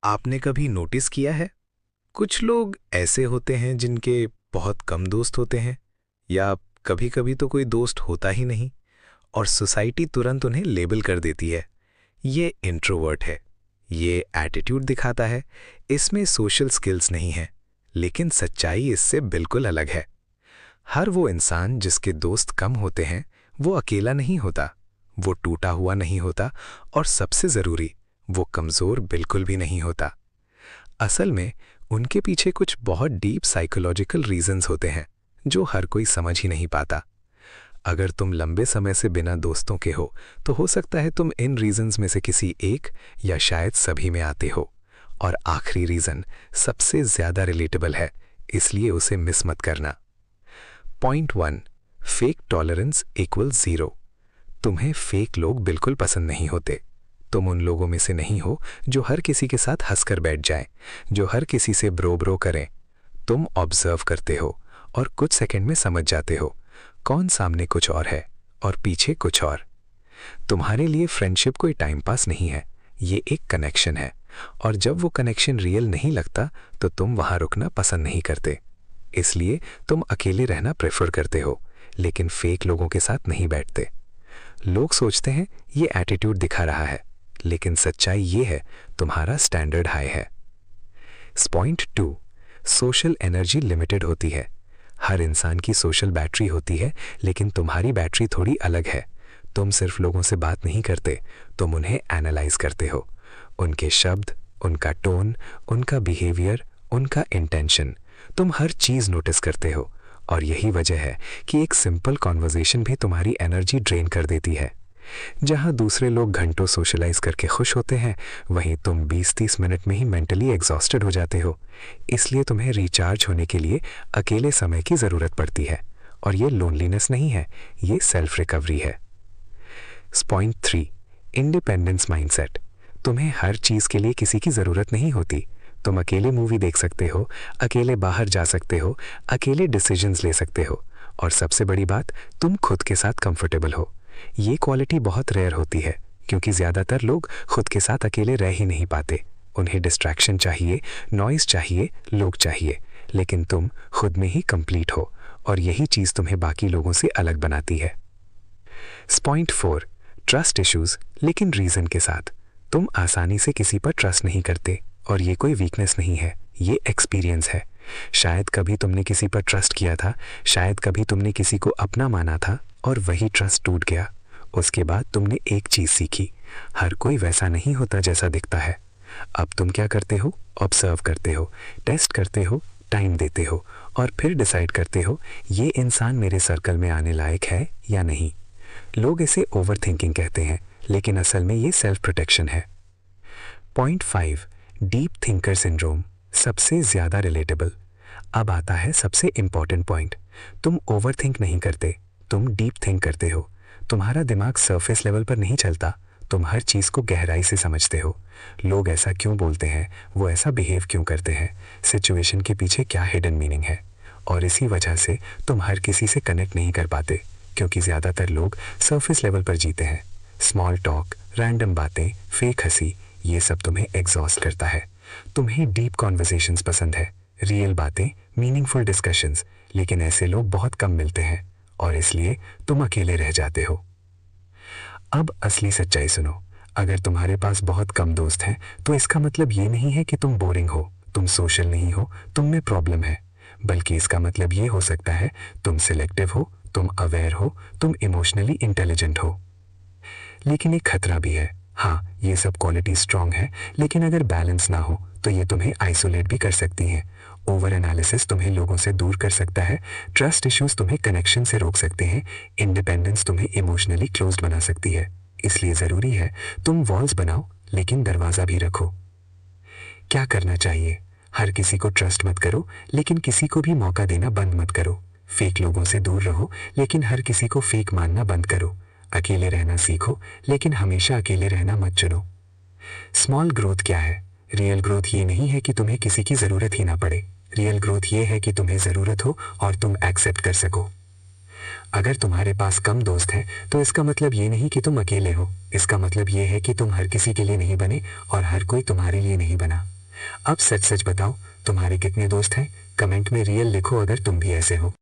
आपने कभी नोटिस किया है? कुछ लोग ऐसे होते हैं जिनके बहुत कम दोस्त होते हैं या कभी-कभी तो कोई दोस्त होता ही नहीं और सोसाइटी तुरंत उन्हें लेबल कर देती है। ये इंट्रोवर्ट है, ये एटीट्यूड दिखाता है, इसमें सोशल स्किल्स नहीं है। लेकिन सच्चाई इससे बिल्कुल अलग है। हर वो इंसान जिसके दोस्त कम होते हैं, वो अकेला नहीं होता, वो टूटा हुआ नहीं होता और सबसे ज़रूरी, वो कमज़ोर बिल्कुल भी नहीं होता। असल में उनके पीछे कुछ बहुत डीप साइकोलॉजिकल रीजंस होते हैं जो हर कोई समझ ही नहीं पाता। अगर तुम लंबे समय से बिना दोस्तों के हो तो हो सकता है तुम इन रीजंस में से किसी एक या शायद सभी में आते हो। और आखिरी रीजन सबसे ज्यादा रिलेटेबल है, इसलिए उसे मिस मत करना। Point 1, fake tolerance equal 0। तुम्हें फेक लोग बिल्कुल पसंद नहीं होते। तुम उन लोगों में से नहीं हो जो हर किसी के साथ हंसकर बैठ जाएं, जो हर किसी से ब्रो ब्रो करें। तुम ऑब्जर्व करते हो और कुछ सेकंड में समझ जाते हो कौन सामने कुछ और है और पीछे कुछ और। तुम्हारे लिए फ्रेंडशिप कोई टाइम पास नहीं है, ये एक कनेक्शन है। और जब वो कनेक्शन रियल नहीं लगता तो तुम वहां रुकना पसंद नहीं करते। इसलिए तुम अकेले रहना प्रेफर करते हो, लेकिन फेक लोगों के साथ नहीं बैठते। लोग सोचते हैं ये एटीट्यूड दिखा रहा है, लेकिन सच्चाई ये है तुम्हारा स्टैंडर्ड हाई है। पॉइंट 2, सोशल एनर्जी लिमिटेड होती है। हर इंसान की सोशल बैटरी होती है, लेकिन तुम्हारी बैटरी थोड़ी अलग है। तुम सिर्फ लोगों से बात नहीं करते, तुम उन्हें एनालाइज करते हो। उनके शब्द, उनका टोन, उनका बिहेवियर, उनका इंटेंशन, तुम हर चीज नोटिस करते हो। और यही वजह है कि एक सिंपल कॉन्वर्जेशन भी तुम्हारी एनर्जी ड्रेन कर देती है। जहां दूसरे लोग घंटों सोशलाइज करके खुश होते हैं, वहीं तुम 20-30 मिनट में ही मेंटली एग्जॉस्टेड हो जाते हो। इसलिए तुम्हें रिचार्ज होने के लिए अकेले समय की ज़रूरत पड़ती है। और ये लोनलीनेस नहीं है, ये सेल्फ रिकवरी है। Point 3, independence mindset. तुम्हें हर चीज़ के लिए किसी की ज़रूरत नहीं होती। तुम अकेले मूवी देख सकते हो, अकेले बाहर जा सकते हो, अकेले डिसीजंस ले सकते हो। और सबसे बड़ी बात, तुम खुद के साथ कंफर्टेबल हो। ये क्वालिटी बहुत रेयर होती है, क्योंकि ज़्यादातर लोग खुद के साथ अकेले रह ही नहीं पाते। उन्हें डिस्ट्रैक्शन चाहिए, नॉइज़ चाहिए, लोग चाहिए। लेकिन तुम खुद में ही कंप्लीट हो, और यही चीज़ तुम्हें बाकी लोगों से अलग बनाती है। पॉइंट 4, ट्रस्ट इश्यूज, लेकिन रीज़न के साथ। तुम आसानी से किसी पर ट्रस्ट नहीं करते, और ये कोई वीकनेस नहीं है, ये एक्सपीरियंस है। शायद कभी तुमने किसी पर ट्रस्ट किया था, शायद कभी तुमने किसी को अपना माना था, और वही ट्रस्ट टूट गया। उसके बाद तुमने एक चीज़ सीखी, हर कोई वैसा नहीं होता जैसा दिखता है। अब तुम क्या करते हो? ऑब्जर्व करते हो, टेस्ट करते हो, टाइम देते हो, और फिर डिसाइड करते हो ये इंसान मेरे सर्कल में आने लायक है या नहीं। लोग इसे ओवर थिंकिंग कहते हैं, लेकिन असल में ये सेल्फ प्रोटेक्शन है। पॉइंट 5, डीप थिंकर सिंड्रोम, सबसे ज़्यादा रिलेटेबल। अब आता है सबसे इंपॉर्टेंट पॉइंट। तुम ओवर थिंक नहीं करते, तुम डीप थिंक करते हो। तुम्हारा दिमाग सरफेस लेवल पर नहीं चलता, तुम हर चीज़ को गहराई से समझते हो। लोग ऐसा क्यों बोलते हैं, वो ऐसा बिहेव क्यों करते हैं, सिचुएशन के पीछे क्या हिडन मीनिंग है। और इसी वजह से तुम हर किसी से कनेक्ट नहीं कर पाते, क्योंकि ज़्यादातर लोग सरफेस लेवल पर जीते हैं। स्मॉल टॉक, रैंडम बातें, फेक हंसी, ये सब तुम्हें एग्जॉस्ट करता है। तुम्हें डीप कॉन्वर्सेशंस पसंद है, रियल बातें, मीनिंगफुल डिस्कशंस, लेकिन ऐसे लोग बहुत कम मिलते हैं, और इसलिए तुम अकेले रह जाते हो। अब असली सच्चाई सुनो। अगर तुम्हारे पास बहुत कम दोस्त हैं, तो इसका मतलब ये नहीं है कि तुम बोरिंग हो, तुम सोशल नहीं हो, तुम में प्रॉब्लम है। बल्कि इसका मतलब ये हो सकता है तुम सिलेक्टिव हो, तुम अवेयर हो, तुम इमोशनली इंटेलिजेंट हो। लेकिन एक खतरा भी है। हाँ, ये सब क्वालिटी स्ट्रांग है, लेकिन अगर बैलेंस ना हो तो ये तुम्हें आइसोलेट भी कर सकती हैं। ओवर एनालिसिस तुम्हें लोगों से दूर कर सकता है, ट्रस्ट इश्यूज तुम्हें कनेक्शन से रोक सकते हैं, इंडिपेंडेंस तुम्हें इमोशनली क्लोज्ड बना सकती है। इसलिए ज़रूरी है तुम वॉल्स बनाओ, लेकिन दरवाज़ा भी रखो। क्या करना चाहिए? हर किसी को ट्रस्ट मत करो, लेकिन किसी को भी मौका देना बंद मत करो। फेक लोगों से दूर रहो, लेकिन हर किसी को फेक मानना बंद करो। अकेले रहना सीखो, लेकिन हमेशा अकेले रहना मत चुनो। स्मॉल ग्रोथ क्या है? रियल ग्रोथ ये नहीं है कि तुम्हें किसी की ज़रूरत ही ना पड़े। रियल ग्रोथ ये है कि तुम्हें ज़रूरत हो और तुम एक्सेप्ट कर सको। अगर तुम्हारे पास कम दोस्त हैं तो इसका मतलब ये नहीं कि तुम अकेले हो, इसका मतलब ये है कि तुम हर किसी के लिए नहीं बने और हर कोई तुम्हारे लिए नहीं बना। अब सच सच बताओ, तुम्हारे कितने दोस्त हैं? कमेंट में रियल लिखो अगर तुम भी ऐसे हो।